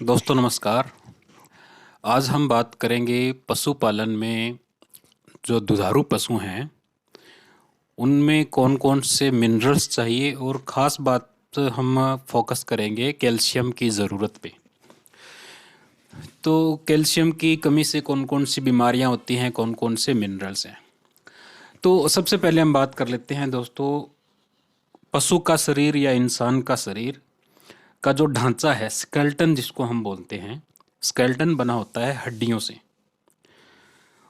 दोस्तों नमस्कार। आज हम बात करेंगे पशुपालन में जो दुधारू पशु हैं उनमें कौन कौन से मिनरल्स चाहिए और ख़ास बात हम फोकस करेंगे कैल्शियम की ज़रूरत पे। तो कैल्शियम की कमी से कौन कौन सी बीमारियां होती हैं, कौन कौन से मिनरल्स हैं। तो सबसे पहले हम बात कर लेते हैं दोस्तों, पशु का शरीर या इंसान का शरीर का जो ढांचा है, स्केलेटन जिसको हम बोलते हैं, स्केलेटन बना होता है हड्डियों से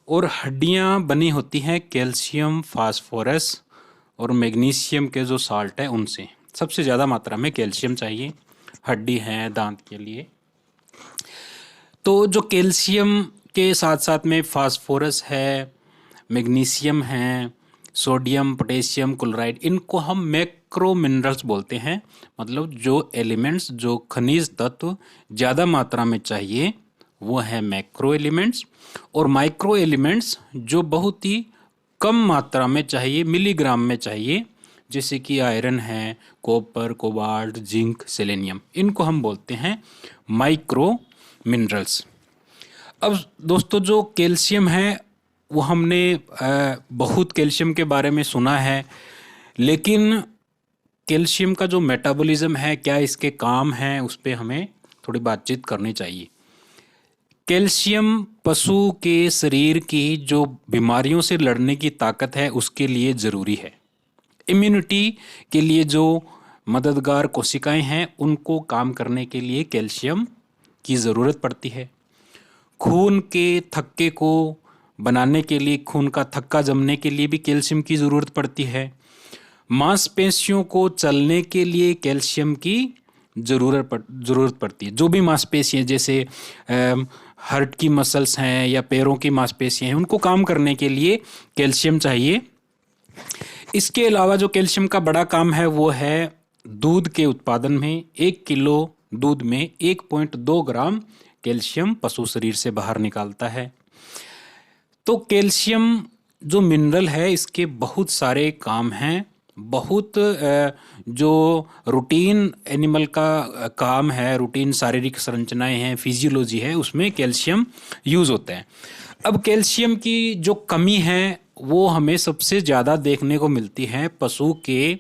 और हड्डियां बनी होती हैं कैल्शियम, फास्फोरस और मैग्नीशियम के जो साल्ट है उनसे। सबसे ज़्यादा मात्रा में कैल्शियम चाहिए हड्डी हैं दांत के लिए। तो जो कैल्शियम के साथ साथ में फास्फोरस है, मैग्नीशियम है, सोडियम, पोटेशियम, क्लोराइड, इनको हम मैक्रो मिनरल्स बोलते हैं। मतलब जो एलिमेंट्स, जो खनिज तत्व ज़्यादा मात्रा में चाहिए वो है मैक्रो एलिमेंट्स, और माइक्रो एलिमेंट्स जो बहुत ही कम मात्रा में चाहिए, मिलीग्राम में चाहिए, जैसे कि आयरन है, कॉपर, कोबाल्ट, जिंक, सेलेनियम, इनको हम बोलते हैं माइक्रो मिनरल्स। अब दोस्तों जो कैल्शियम है वो हमने बहुत कैल्शियम के बारे में सुना है, लेकिन कैल्शियम का जो मेटाबॉलिज्म है, क्या इसके काम हैं, उस पर हमें थोड़ी बातचीत करनी चाहिए। कैल्शियम पशु के शरीर की जो बीमारियों से लड़ने की ताकत है उसके लिए ज़रूरी है। इम्यूनिटी के लिए जो मददगार कोशिकाएं हैं उनको काम करने के लिए कैल्शियम की ज़रूरत पड़ती है। खून के थक्के को बनाने के लिए, खून का थक्का जमने के लिए भी कैल्शियम की ज़रूरत पड़ती है। मांसपेशियों को चलने के लिए कैल्शियम की ज़रूरत पड़ती है। जो भी मांसपेशियाँ, जैसे हार्ट की मसल्स हैं या पैरों की मांसपेशियाँ हैं, उनको काम करने के लिए कैल्शियम चाहिए। इसके अलावा जो कैल्शियम का बड़ा काम है वो है दूध के उत्पादन में। 1 किलो दूध में 1.2 ग्राम कैल्शियम पशु शरीर से बाहर निकालता है। तो कैल्शियम जो मिनरल है इसके बहुत सारे काम हैं। बहुत जो रूटीन एनिमल का काम है, रूटीन शारीरिक संरचनाएं हैं, फिजियोलॉजी है, उसमें कैल्शियम यूज़ होता है। अब कैल्शियम की जो कमी है वो हमें सबसे ज़्यादा देखने को मिलती है पशु के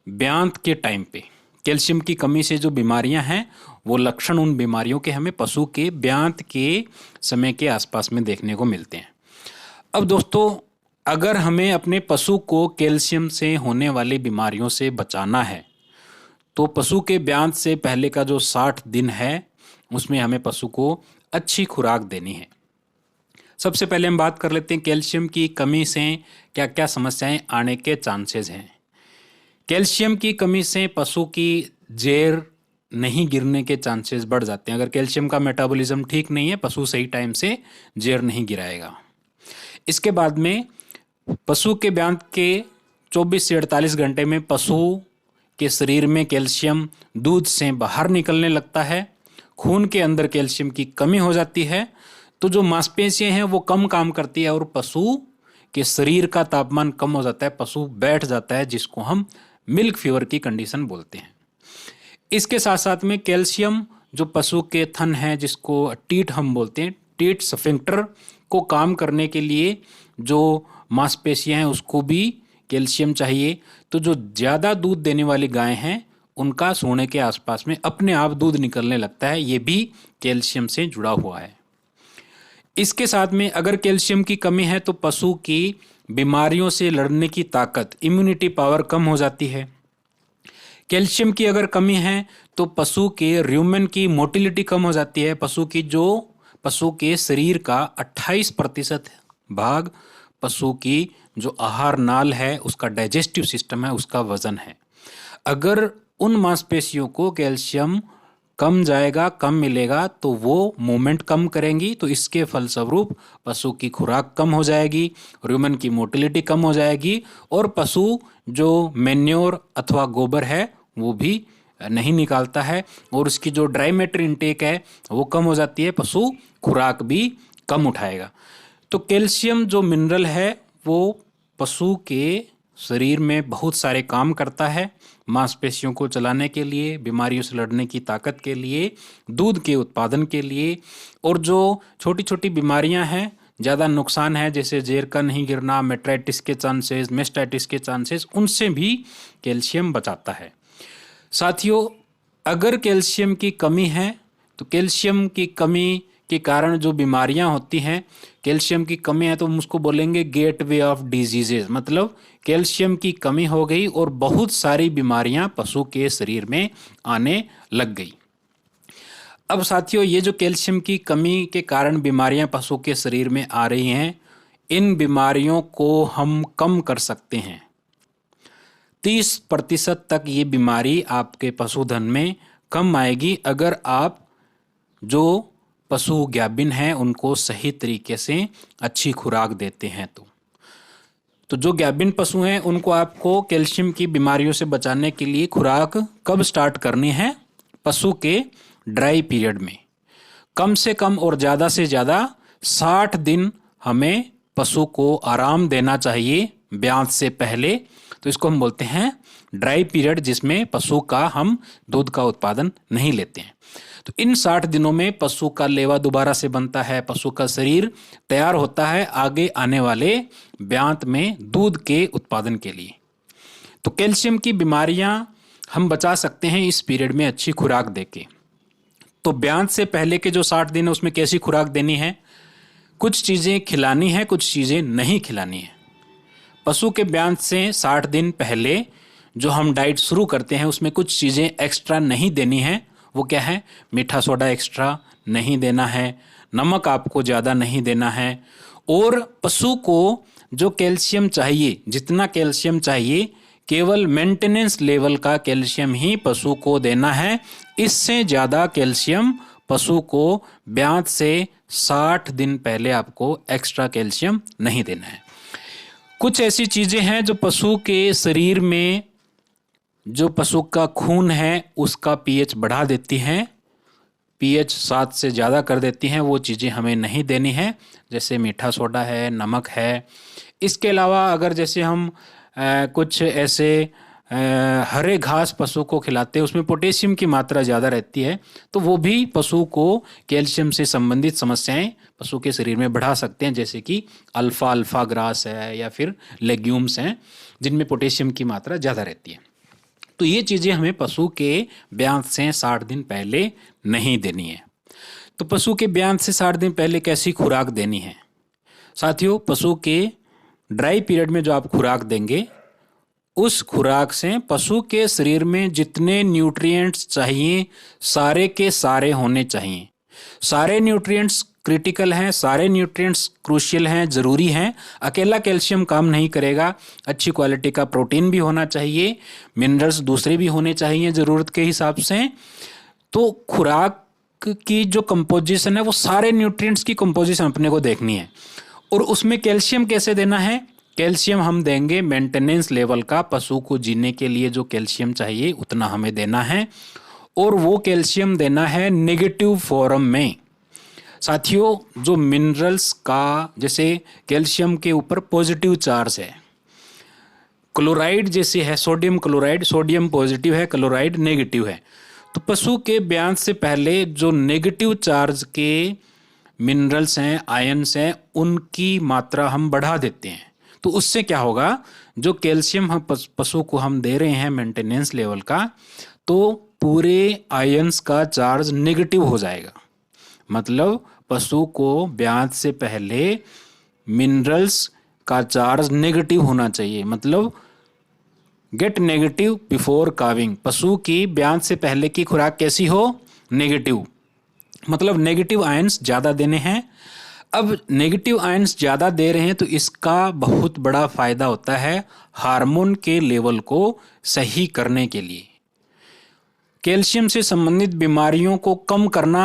ब्यांत के टाइम पे। कैल्शियम की कमी से जो बीमारियां हैं वो लक्षण उन बीमारियों के हमें पशु के ब्यांत के समय के आसपास में देखने को मिलते हैं। अब दोस्तों, अगर हमें अपने पशु को कैल्शियम से होने वाली बीमारियों से बचाना है तो पशु के ब्यांत से पहले का जो 60 दिन है उसमें हमें पशु को अच्छी खुराक देनी है। सबसे पहले हम बात कर लेते हैं कैल्शियम की कमी से क्या क्या समस्याएं आने के चांसेस हैं। कैल्शियम की कमी से पशु की जेर नहीं गिरने के चांसेस बढ़ जाते हैं। अगर कैल्शियम का मेटाबॉलिज्म ठीक नहीं है, पशु सही टाइम से जेर नहीं गिराएगा। इसके बाद में पशु के ब्यांत के 24 से 48 घंटे में पशु के शरीर में कैल्शियम दूध से बाहर निकलने लगता है। खून के अंदर कैल्शियम की कमी हो जाती है तो जो मांसपेशियां हैं वो कम काम करती है और पशु के शरीर का तापमान कम हो जाता है, पशु बैठ जाता है, जिसको हम मिल्क फीवर की कंडीशन बोलते हैं। इसके साथ साथ में कैल्शियम जो पशु के थन है, जिसको टीट हम बोलते हैं, टीट स्फिंक्टर को काम करने के लिए जो मांसपेशियां हैं उसको भी कैल्शियम चाहिए। तो जो ज़्यादा दूध देने वाली गायें हैं उनका सोने के आसपास में अपने आप दूध निकलने लगता है, ये भी कैल्शियम से जुड़ा हुआ है। इसके साथ में अगर कैल्शियम की कमी है तो पशु की बीमारियों से लड़ने की ताकत, इम्यूनिटी पावर कम हो जाती है। कैल्शियम की अगर कमी है तो पशु के र्यूमेन की मोटिलिटी कम हो जाती है। पशु के शरीर का 28% भाग पशु की जो आहार नाल है, उसका डाइजेस्टिव सिस्टम है, उसका वजन है। अगर उन मांसपेशियों को कैल्शियम कम जाएगा, कम मिलेगा, तो वो मूवमेंट कम करेंगी, तो इसके फलस्वरूप पशु की खुराक कम हो जाएगी, ह्यूमन की मोटिलिटी कम हो जाएगी और पशु जो मैन्योर अथवा गोबर है वो भी नहीं निकालता है और उसकी जो ड्राई मैटर इनटेक है वो कम हो जाती है, पशु खुराक भी कम उठाएगा। तो कैल्शियम जो मिनरल है वो पशु के शरीर में बहुत सारे काम करता है मांसपेशियों को चलाने के लिए, बीमारियों से लड़ने की ताकत के लिए, दूध के उत्पादन के लिए, और जो छोटी छोटी बीमारियां हैं, ज़्यादा नुकसान है जैसे जेर का नहीं गिरना, मेट्राइटिस के चांसेस, मेस्टाइटिस के चांसेस, उनसे भी कैल्शियम बचाता है। साथियों, अगर कैल्शियम की कमी है तो कैल्शियम की कमी के कारण जो बीमारियां होती हैं, कैल्शियम की कमी है तो हम उसको बोलेंगे गेटवे ऑफ डिजीजेज, मतलब कैल्शियम की कमी हो गई और बहुत सारी बीमारियां पशु के शरीर में आने लग गई। अब साथियों, ये जो कैल्शियम की कमी के कारण बीमारियां पशु के शरीर में आ रही हैं, इन बीमारियों को हम कम कर सकते हैं। 30% तक ये बीमारी आपके पशुधन में कम आएगी अगर आप जो पशु गाभिन हैं उनको सही तरीके से अच्छी खुराक देते हैं। तो जो गाभिन पशु हैं उनको आपको कैल्शियम की बीमारियों से बचाने के लिए खुराक कब स्टार्ट करनी है? पशु के ड्राई पीरियड में। कम से कम और ज़्यादा से ज़्यादा 60 दिन हमें पशु को आराम देना चाहिए ब्यात से पहले। तो इसको हम बोलते हैं ड्राई पीरियड, जिसमें पशु का हम दूध का उत्पादन नहीं लेते हैं। तो इन 60 दिनों में पशु का लेवा दोबारा से बनता है, पशु का शरीर तैयार होता है आगे आने वाले ब्यात में दूध के उत्पादन के लिए। तो कैल्शियम की बीमारियां हम बचा सकते हैं इस पीरियड में अच्छी खुराक देके। तो ब्यात से पहले के जो 60 दिन है उसमें कैसी खुराक देनी है? कुछ चीज़ें खिलानी है, कुछ चीज़ें नहीं खिलानी है। पशु के ब्यात से 60 दिन पहले जो हम डाइट शुरू करते हैं उसमें कुछ चीज़ें एक्स्ट्रा नहीं देनी है। वो क्या है? मीठा सोडा एक्स्ट्रा नहीं देना है, नमक आपको ज़्यादा नहीं देना है, और पशु को जो कैल्शियम चाहिए, जितना कैल्शियम चाहिए, केवल मेंटेनेंस लेवल का कैल्शियम ही पशु को देना है। इससे ज़्यादा कैल्शियम पशु को ब्यात से 60 दिन पहले आपको एक्स्ट्रा कैल्शियम नहीं देना है। कुछ ऐसी चीज़ें हैं जो पशु के शरीर में, जो पशु का खून है उसका पीएच बढ़ा देती हैं, पीएच 7 से ज़्यादा कर देती हैं। वो चीज़ें हमें नहीं देनी है, जैसे मीठा सोडा है, नमक है। इसके अलावा अगर जैसे हम कुछ ऐसे हरे घास पशु को खिलाते हैं उसमें पोटेशियम की मात्रा ज़्यादा रहती है, तो वो भी पशु को कैल्शियम से संबंधित समस्याएं पशु के शरीर में बढ़ा सकते हैं, जैसे कि अल्फा ग्रास है या फिर लेग्यूम्स हैं जिनमें पोटेशियम की मात्रा ज़्यादा रहती है। तो ये चीज़ें हमें पशु के ब्यात से 60 दिन पहले नहीं देनी है। तो पशु के ब्यात से 60 दिन पहले कैसी खुराक देनी है? साथियों, पशु के ड्राई पीरियड में जो आप खुराक देंगे उस खुराक से पशु के शरीर में जितने न्यूट्रिएंट्स चाहिए सारे के सारे होने चाहिए। सारे न्यूट्रिएंट्स क्रिटिकल हैं, सारे न्यूट्रिएंट्स क्रूशियल हैं, ज़रूरी हैं। अकेला कैल्शियम काम नहीं करेगा, अच्छी क्वालिटी का प्रोटीन भी होना चाहिए, मिनरल्स दूसरे भी होने चाहिए ज़रूरत के हिसाब से। तो खुराक की जो कंपोजिशन है वो सारे न्यूट्रिएंट्स की कंपोजिशन अपने को देखनी है। और उसमें कैल्शियम कैसे देना है? कैल्शियम हम देंगे मेंटेनेंस लेवल का, पशु को जीने के लिए जो कैल्शियम चाहिए उतना हमें देना है, और वो कैल्शियम देना है नेगेटिव फॉर्म में। साथियों, जो मिनरल्स का, जैसे कैल्शियम के ऊपर पॉजिटिव चार्ज है, क्लोराइड जैसे है सोडियम क्लोराइड, सोडियम पॉजिटिव है, क्लोराइड नेगेटिव है। तो पशु के ब्यात से पहले जो नेगेटिव चार्ज के मिनरल्स हैं, आयन्स हैं, उनकी मात्रा हम बढ़ा देते हैं। तो उससे क्या होगा? जो कैल्शियम हम पशु को हम दे रहे हैं मेंटेनेंस लेवल का, तो पूरे आयन्स का चार्ज नेगेटिव हो जाएगा। मतलब पशु को ब्यात से पहले मिनरल्स का चार्ज नेगेटिव होना चाहिए, मतलब गेट नेगेटिव बिफोर काविंग। पशु की ब्यात से पहले की खुराक कैसी हो? नेगेटिव, मतलब नेगेटिव आयन्स ज़्यादा देने हैं। अब नेगेटिव आयन्स ज़्यादा दे रहे हैं तो इसका बहुत बड़ा फ़ायदा होता है हार्मोन के लेवल को सही करने के लिए। कैल्शियम से संबंधित बीमारियों को कम करना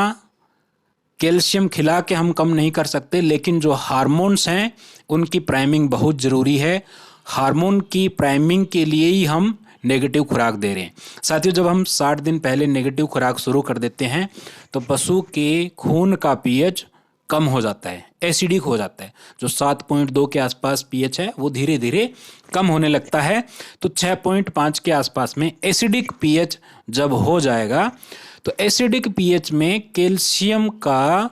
कैल्शियम खिला के हम कम नहीं कर सकते, लेकिन जो हार्मोन्स हैं उनकी प्राइमिंग बहुत ज़रूरी है। हार्मोन की प्राइमिंग के लिए ही हम नेगेटिव खुराक दे रहे हैं। साथियों, जब हम 60 दिन पहले नेगेटिव खुराक शुरू कर देते हैं तो पशु के खून का पीएच कम हो जाता है, एसिडिक हो जाता है। जो 7.2 के आसपास पीएच है वो धीरे धीरे कम होने लगता है। तो 6.5 के आसपास में एसिडिक पीएच जब हो जाएगा तो एसिडिक पीएच में कैल्शियम का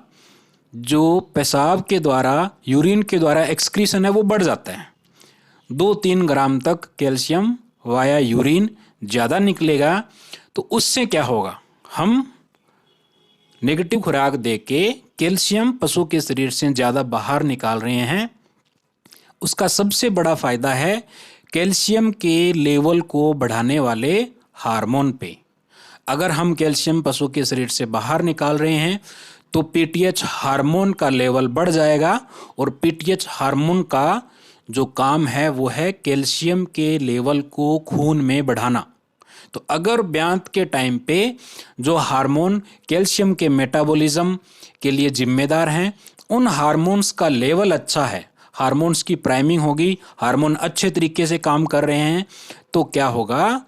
जो पेशाब के द्वारा, यूरिन के द्वारा एक्सक्रीशन है वो बढ़ जाता है। 2-3 ग्राम तक कैल्शियम वाया यूरिन ज़्यादा निकलेगा। तो उससे क्या होगा, हम नेगेटिव खुराक दे के कैल्शियम पशु के शरीर से ज़्यादा बाहर निकाल रहे हैं। उसका सबसे बड़ा फायदा है कैल्शियम के लेवल को बढ़ाने वाले हार्मोन पे। अगर हम कैल्शियम पशु के शरीर से बाहर निकाल रहे हैं तो पीटीएच हार्मोन का लेवल बढ़ जाएगा, और पीटीएच हार्मोन का जो काम है वो है कैल्शियम के लेवल को खून में बढ़ाना। तो अगर ब्यांत के टाइम पे जो हार्मोन कैल्शियम के मेटाबॉलिज्म के लिए जिम्मेदार हैं, उन हार्मोन्स का लेवल अच्छा है, हार्मोन्स की प्राइमिंग होगी, हार्मोन अच्छे तरीके से काम कर रहे हैं, तो क्या होगा,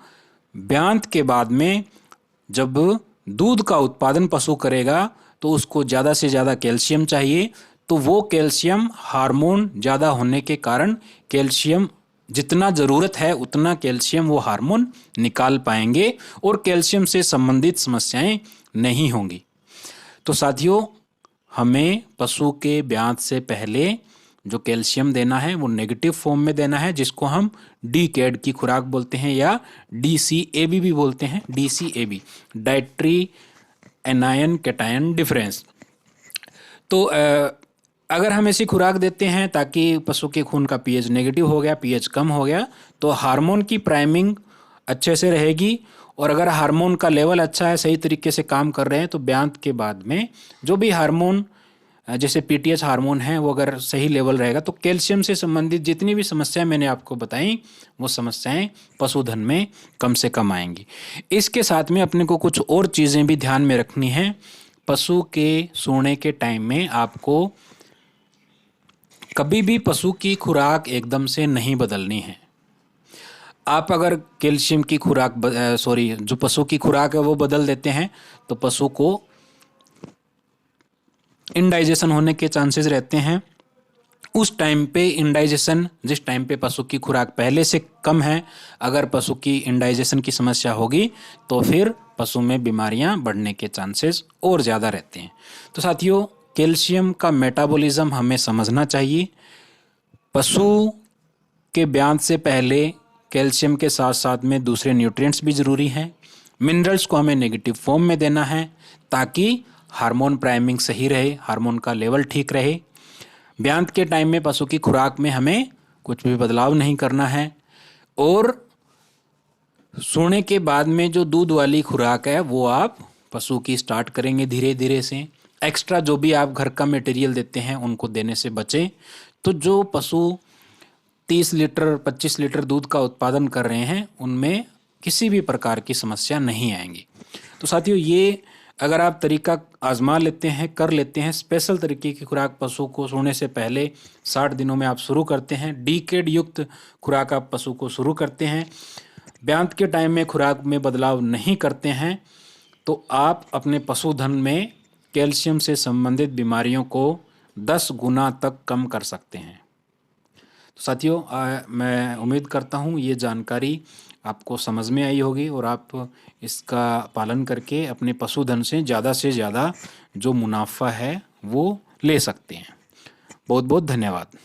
ब्यांत के बाद में जब दूध का उत्पादन पशु करेगा तो उसको ज़्यादा से ज़्यादा कैल्शियम चाहिए। तो वो कैल्शियम हार्मोन ज़्यादा होने के कारण कैल्शियम जितना ज़रूरत है उतना कैल्शियम वो हार्मोन निकाल पाएंगे और कैल्शियम से संबंधित समस्याएं नहीं होंगी। तो साथियों, हमें पशु के ब्यांत से पहले जो कैल्शियम देना है वो नेगेटिव फॉर्म में देना है, जिसको हम डीकेड की खुराक बोलते हैं या डीसीएबी भी बोलते हैं। डीसीएबी, डाइट्री एनायन कैटायन डिफरेंस। तो अगर हम ऐसी खुराक देते हैं ताकि पशु के खून का पीएच नेगेटिव हो गया, पीएच कम हो गया, तो हार्मोन की प्राइमिंग अच्छे से रहेगी। और अगर हार्मोन का लेवल अच्छा है, सही तरीके से काम कर रहे हैं, तो ब्यांत के बाद में जो भी हार्मोन जैसे पीटीएच हार्मोन है वो अगर सही लेवल रहेगा तो कैल्शियम से संबंधित जितनी भी समस्याएं मैंने आपको बताई वो समस्याएं पशुधन में कम से कम आएंगी। इसके साथ में अपने को कुछ और चीज़ें भी ध्यान में रखनी है। पशु के सोने के टाइम में आपको कभी भी पशु की खुराक एकदम से नहीं बदलनी है। आप अगर कैल्शियम की खुराक जो पशु की खुराक है वो बदल देते हैं तो पशु को इंडाइजेशन होने के चांसेस रहते हैं। उस टाइम पे इंडाइजेशन, जिस टाइम पे पशु की खुराक पहले से कम है, अगर पशु की इंडाइजेशन की समस्या होगी तो फिर पशु में बीमारियां बढ़ने के चांसेस और ज़्यादा रहते हैं। तो साथियों, कैल्शियम का मेटाबॉलिज्म हमें समझना चाहिए। पशु के ब्यांत से पहले कैल्शियम के साथ साथ में दूसरे न्यूट्रिएंट्स भी ज़रूरी हैं। मिनरल्स को हमें नेगेटिव फॉर्म में देना है ताकि हार्मोन प्राइमिंग सही रहे, हार्मोन का लेवल ठीक रहे। ब्यांत के टाइम में पशु की खुराक में हमें कुछ भी बदलाव नहीं करना है। और सोने के बाद में जो दूध वाली खुराक है वो आप पशु की स्टार्ट करेंगे धीरे धीरे से। एक्स्ट्रा जो भी आप घर का मटेरियल देते हैं उनको देने से बचें। तो जो पशु 30 लीटर 25 लीटर दूध का उत्पादन कर रहे हैं उनमें किसी भी प्रकार की समस्या नहीं आएंगी। तो साथियों, ये अगर आप तरीका आजमा लेते हैं, कर लेते हैं, स्पेशल तरीके की खुराक पशु को सोने से पहले 60 दिनों में आप शुरू करते हैं, डीकेड युक्त खुराक आप पशु को शुरू करते हैं, ब्यांत के टाइम में खुराक में बदलाव नहीं करते हैं, तो आप अपने पशुधन में कैल्शियम से संबंधित बीमारियों को 10 गुना तक कम कर सकते हैं। तो साथियों, मैं उम्मीद करता हूँ ये जानकारी आपको समझ में आई होगी और आप इसका पालन करके अपने पशुधन से ज़्यादा जो मुनाफा है वो ले सकते हैं। बहुत बहुत धन्यवाद।